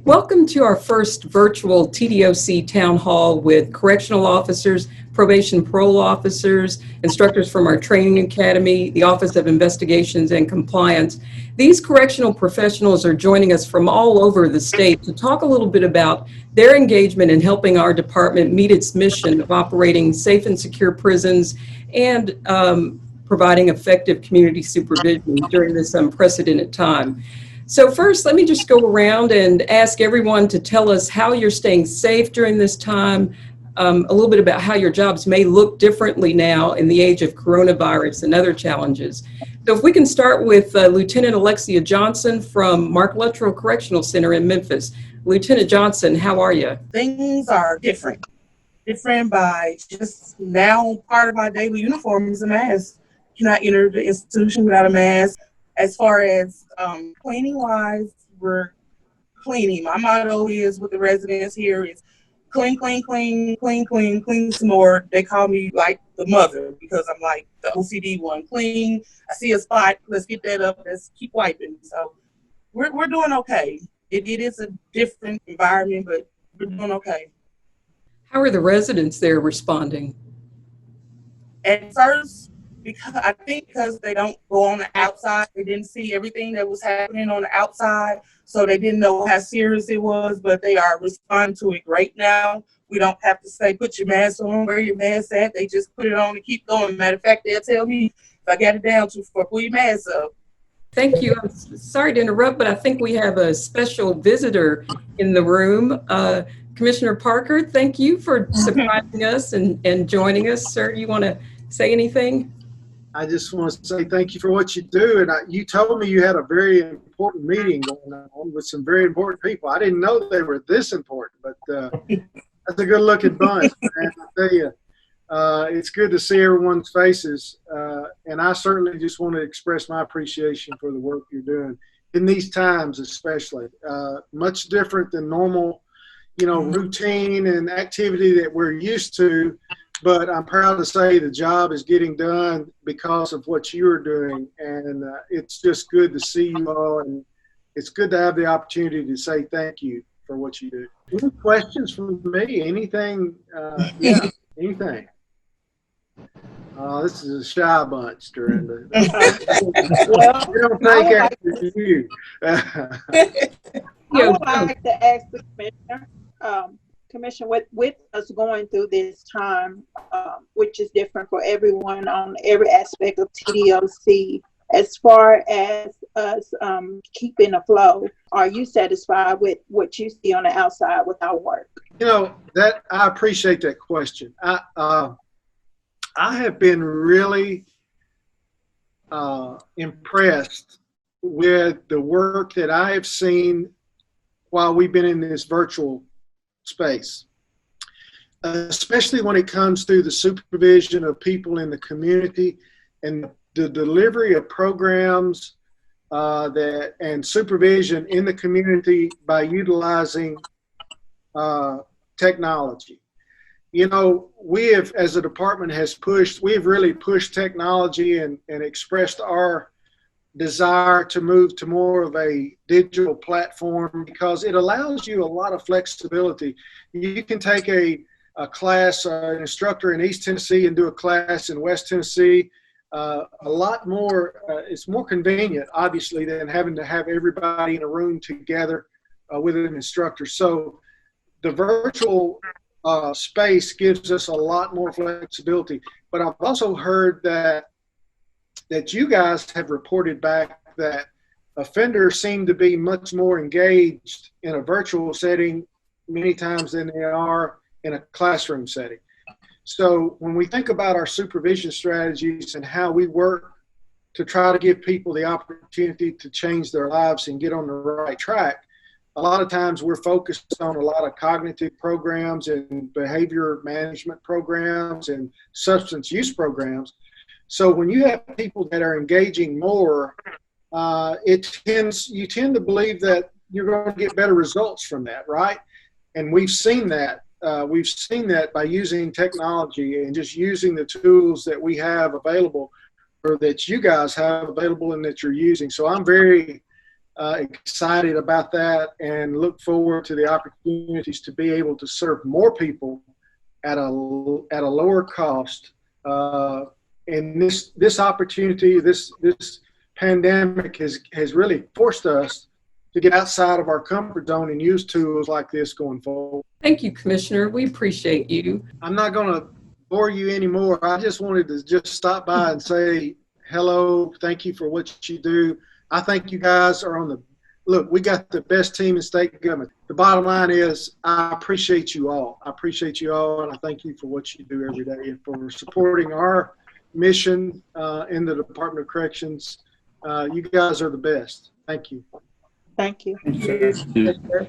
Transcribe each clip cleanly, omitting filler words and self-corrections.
Welcome to our first virtual TDOC town hall with correctional officers, probation parole officers, instructors from our training academy, the Office of Investigations and Compliance. These correctional professionals are joining us from all over the state to talk a little bit about their engagement in helping our department meet its mission of operating safe and secure prisons and providing effective community supervision during this unprecedented time. So first, let me just go around and ask everyone to tell us how you're staying safe during this time, a little bit about how your jobs may look differently now in the age of coronavirus and other challenges. So if we can start with Lieutenant Alexia Johnson from Mark Luttrell Correctional Center in Memphis. Lieutenant Johnson, how are you? Things are different by just now part of my daily uniform is a mask. You cannot enter the institution without a mask. As far as cleaning wise, we're cleaning. My motto is with the residents here is clean, clean, clean, clean, clean, clean some more. They call me like the mother because I'm like the OCD one. Clean. I see a spot. Let's get that up. Let's keep wiping. So we're doing okay. It is a different environment, but we're doing okay. How are the residents there responding? At first, because they don't go on the outside, they didn't see everything that was happening on the outside, so they didn't know how serious it was, but they are responding to it great now. We don't have to say, put your mask on, where your mask at. They just put it on and keep going. Matter of fact, they'll tell me if I got it down too far, pull your mask up. Thank you. I'm sorry to interrupt, but I think we have a special visitor in the room. Commissioner Parker, thank you for surprising us and joining us. Sir, do you want to say anything? I just want to say thank you for what you do. And you told me you had a very important meeting going on with some very important people. I didn't know they were this important, but that's a good looking bunch. Man. I tell you, it's good to see everyone's faces. And I certainly just want to express my appreciation for the work you're doing in these times, especially. Much different than normal, routine and activity that we're used to. But I'm proud to say the job is getting done because of what you're doing. And it's just good to see you all. And it's good to have the opportunity to say thank you for what you do. Any questions from me? Anything? Yeah, anything. This is a shy bunch, Dorinda. Well, We don't take after you. I would like to ask the Commissioner, with us going through this time, which is different for everyone on every aspect of TDOC, as far as us keeping afloat, are you satisfied with what you see on the outside with our work? That I appreciate that question. I have been really impressed with the work that I have seen while we've been in this virtual space, especially when it comes to the supervision of people in the community and the delivery of programs and supervision in the community by utilizing technology. We have, as a department, we have really pushed technology and expressed our desire to move to more of a digital platform because it allows you a lot of flexibility. You can take a class, an instructor in East Tennessee and do a class in West Tennessee. A lot more, it's more convenient, obviously, than having to have everybody in a room together with an instructor. So the virtual space gives us a lot more flexibility. But I've also heard that you guys have reported back that offenders seem to be much more engaged in a virtual setting many times than they are in a classroom setting. So when we think about our supervision strategies and how we work to try to give people the opportunity to change their lives and get on the right track, a lot of times we're focused on a lot of cognitive programs and behavior management programs and substance use programs. So when you have people that are engaging more, you tend to believe that you're going to get better results from that, right? And we've seen that. We've seen that by using technology and just using the tools that we have available or that you guys have available and that you're using. So I'm very excited about that and look forward to the opportunities to be able to serve more people at a lower cost. And this opportunity, this pandemic has really forced us to get outside of our comfort zone and use tools like this going forward. Thank you, Commissioner. We appreciate you. I'm not going to bore you anymore. I just wanted to just stop by and say hello. Thank you for what you do. I think you guys are look, we got the best team in state government. The bottom line is I appreciate you all. I appreciate you all, and I thank you for what you do every day and for supporting our mission in the Department of Corrections. You guys are the best. Thank you. Thank you.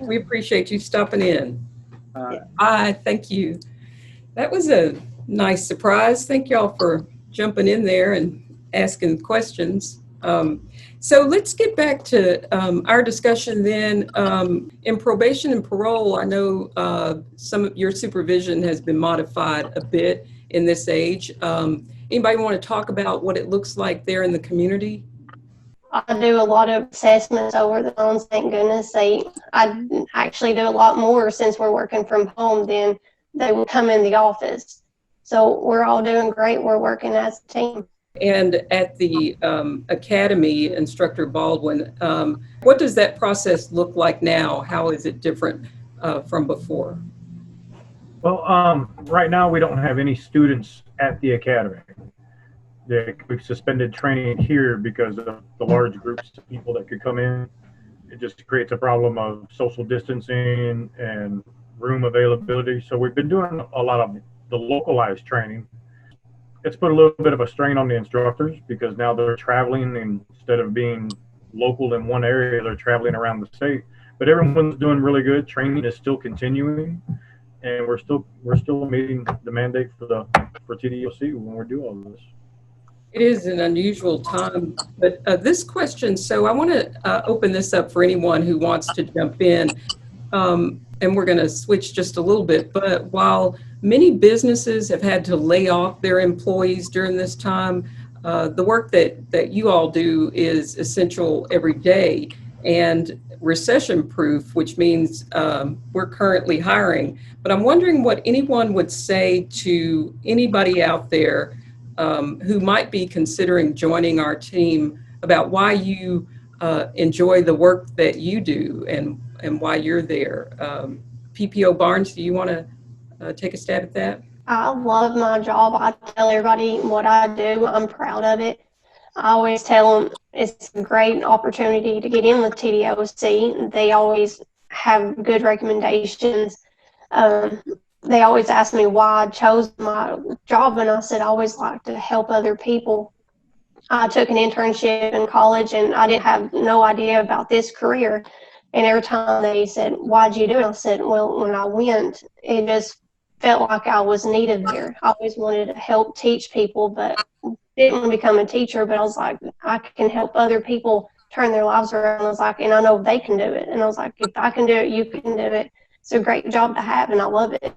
We appreciate you stopping in. Thank you. That was a nice surprise. Thank y'all for jumping in there and asking questions. So let's get back to our discussion then. In probation and parole, I know some of your supervision has been modified a bit in this age. Anybody want to talk about what it looks like there in the community? I do a lot of assessments over the phone, thank goodness. I actually do a lot more since we're working from home than they would come in the office. So we're all doing great. We're working as a team. And at the academy, Instructor Baldwin, what does that process look like now? How is it different from before? Well, right now we don't have any students at the academy. We've suspended training here because of the large groups of people that could come in. It just creates a problem of social distancing and room availability. So we've been doing a lot of the localized training. It's put a little bit of a strain on the instructors because now they're traveling, and instead of being local in one area, they're traveling around the state. But everyone's doing really good. Training is still continuing, and we're still meeting the mandate for TDOC when we do all of this. It is an unusual time, but this question, so I want to open this up for anyone who wants to jump in, and we're going to switch just a little bit, but while many businesses have had to lay off their employees during this time, the work that you all do is essential every day and recession-proof, which means we're currently hiring. But I'm wondering what anyone would say to anybody out there who might be considering joining our team about why you enjoy the work that you do and why you're there. PPO Barnes, do you want to take a stab at that? I love my job. I tell everybody what I do. I'm proud of it. I always tell them it's a great opportunity to get in with TDOC. They always have good recommendations. They always ask me why I chose my job, and I said I always like to help other people. I took an internship in college, and I didn't have no idea about this career. And every time they said, "Why'd you do it?" I said, "Well, when I went, it just felt like I was needed there. I always wanted to help teach people, but didn't want to become a teacher. But I was like, I can help other people turn their lives around." I was like, and I know they can do it. And I was like, if I can do it, you can do it. It's a great job to have, and I love it.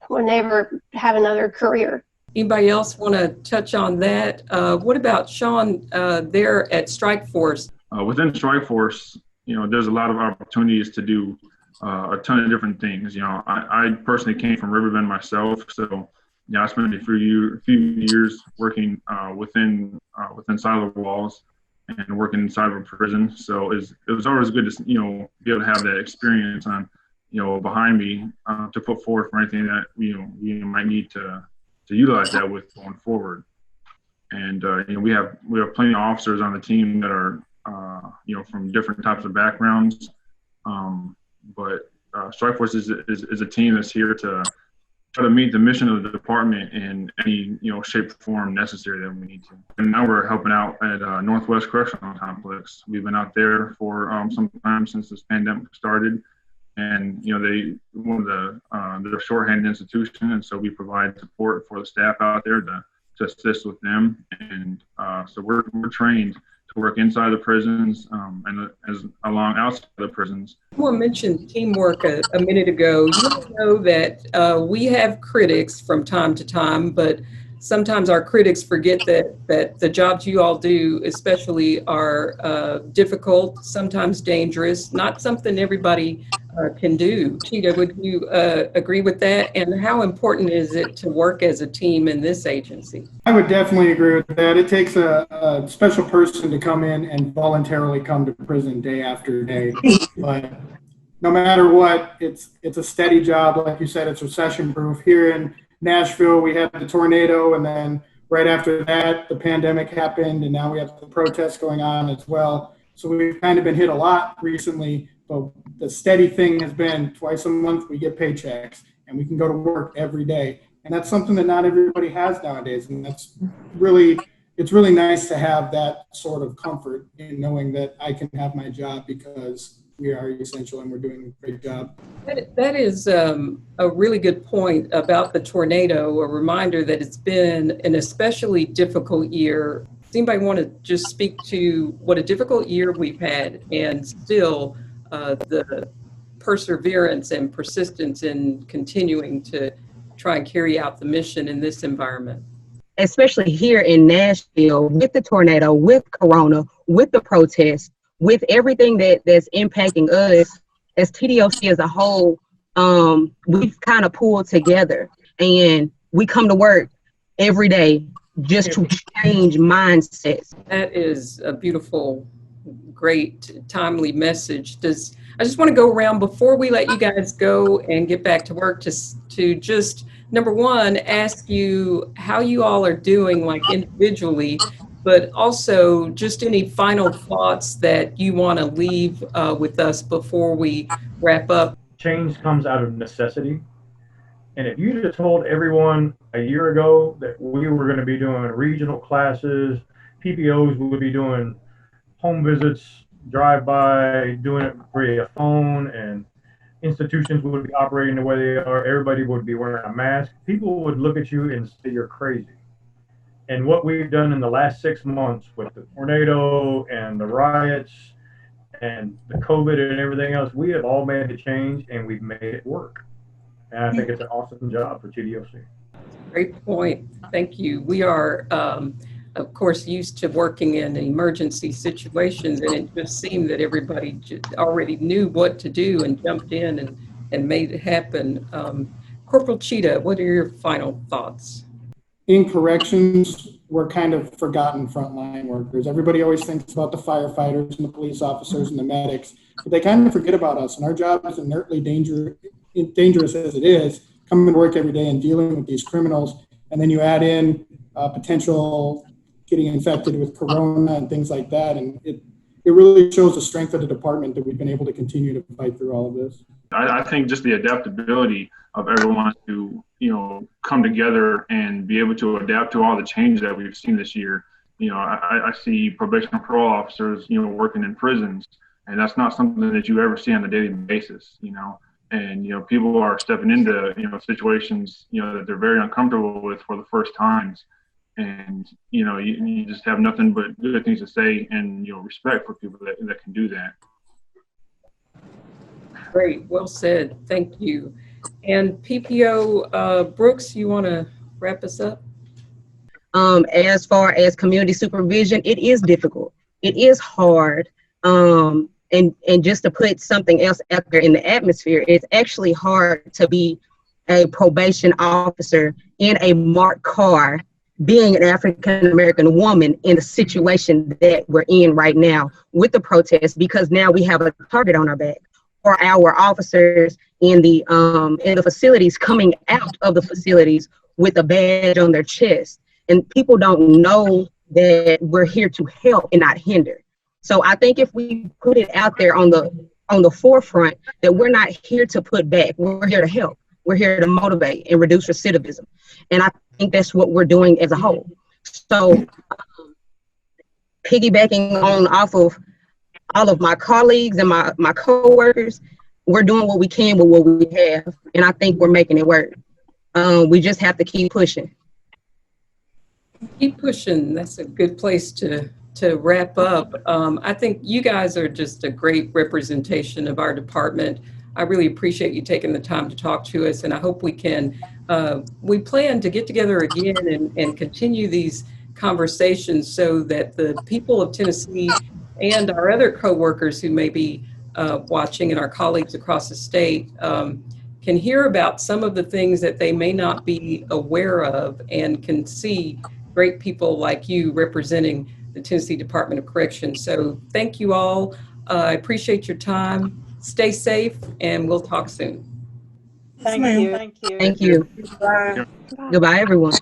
We'll never have another career. Anybody else want to touch on that? What about Shawn there at Strikeforce? Within Strikeforce, there's a lot of opportunities to do a ton of different things. I personally came from Riverbend myself, so I spent a few years working within silo walls and working inside of a prison. So it was always good to be able to have that experience on behind me to put forward for anything that we might need to utilize that with going forward. And we have plenty of officers on the team that are from different types of backgrounds. But Strikeforce is a team that's here to try to meet the mission of the department in any shape or form necessary that we need to. And now we're helping out at Northwest Correctional Complex. We've been out there for some time since this pandemic started, and they're a shorthand institution, and so we provide support for the staff out there to assist with them. And so we're trained to work inside the prisons and along outside the prisons. Someone mentioned teamwork a minute ago. You know that we have critics from time to time, but sometimes our critics forget that the jobs you all do especially are difficult, sometimes dangerous, not something everybody can do. Tschida, would you agree with that? And how important is it to work as a team in this agency? I would definitely agree with that. It takes a special person to come in and voluntarily come to prison day after day. But no matter what, it's a steady job. Like you said, it's recession proof. Here in Nashville, we had the tornado, and then right after that, the pandemic happened, and now we have the protests going on as well. So we've kind of been hit a lot recently, but the steady thing has been twice a month we get paychecks, and we can go to work every day. And that's something that not everybody has nowadays, and it's really nice to have that sort of comfort in knowing that I can have my job because we are essential and we're doing a great job. That is a really good point about the tornado, a reminder that it's been an especially difficult year. Does anybody want to just speak to what a difficult year we've had, and still the perseverance and persistence in continuing to try and carry out the mission in this environment? Especially here in Nashville, with the tornado, with Corona, with the protests, with everything that's impacting us as TDOC as a whole, we've kind of pulled together, and we come to work every day just to change mindsets. That is a beautiful, great, timely message. I just want to go around before we let you guys go and get back to work to just, number one, ask you how you all are doing, like individually, but also just any final thoughts that you want to leave with us before we wrap up. Change comes out of necessity. And if you just told everyone a year ago that we were going to be doing regional classes, PPOs would be doing home visits, drive-by, doing it via phone, and institutions would be operating the way they are, everybody would be wearing a mask, people would look at you and say you're crazy. And what we've done in the last 6 months with the tornado and the riots and the COVID and everything else, we have all made a change and we've made it work. And I think it's an awesome job for TDOC. Great point. Thank you. We are, of course, used to working in emergency situations, and it just seemed that everybody already knew what to do and jumped in and made it happen. Corporal Tschida, what are your final thoughts? In corrections, we're kind of forgotten frontline workers. Everybody always thinks about the firefighters and the police officers and the medics, but they kind of forget about us. And our job is inertly dangerous as it is, coming to work every day and dealing with these criminals. And then you add in potential getting infected with Corona and things like that. And it really shows the strength of the department that we've been able to continue to fight through all of this. I think just the adaptability of everyone to, come together and be able to adapt to all the changes that we've seen this year. I see probation and parole officers, working in prisons, and that's not something that you ever see on a daily basis, and, people are stepping into, situations, that they're very uncomfortable with for the first times. And, you just have nothing but good things to say and, respect for people that can do that. Great. Well said. Thank you. And PPO Brooks, you want to wrap us up? As far as community supervision, it is difficult. It is hard. And just to put something else out there in the atmosphere, it's actually hard to be a probation officer in a marked car, being an African-American woman in the situation that we're in right now with the protests, because now we have a target on our back. Or our officers in the facilities coming out of the facilities with a badge on their chest. And people don't know that we're here to help and not hinder. So I think if we put it out there on the forefront that we're not here to put back, we're here to help. We're here to motivate and reduce recidivism. And I think that's what we're doing as a whole. So piggybacking off of all of my colleagues and my co-workers, we're doing what we can with what we have. And I think we're making it work. We just have to keep pushing. Keep pushing. That's a good place to wrap up. I think you guys are just a great representation of our department. I really appreciate you taking the time to talk to us, and I hope we can, we plan to get together again and continue these conversations so that the people of Tennessee and our other coworkers who may be watching and our colleagues across the state can hear about some of the things that they may not be aware of and can see great people like you representing the Tennessee Department of Corrections. So thank you all. I appreciate your time. Stay safe, and we'll talk soon. Thank you. Thank you. Thank you. Bye. Goodbye, everyone.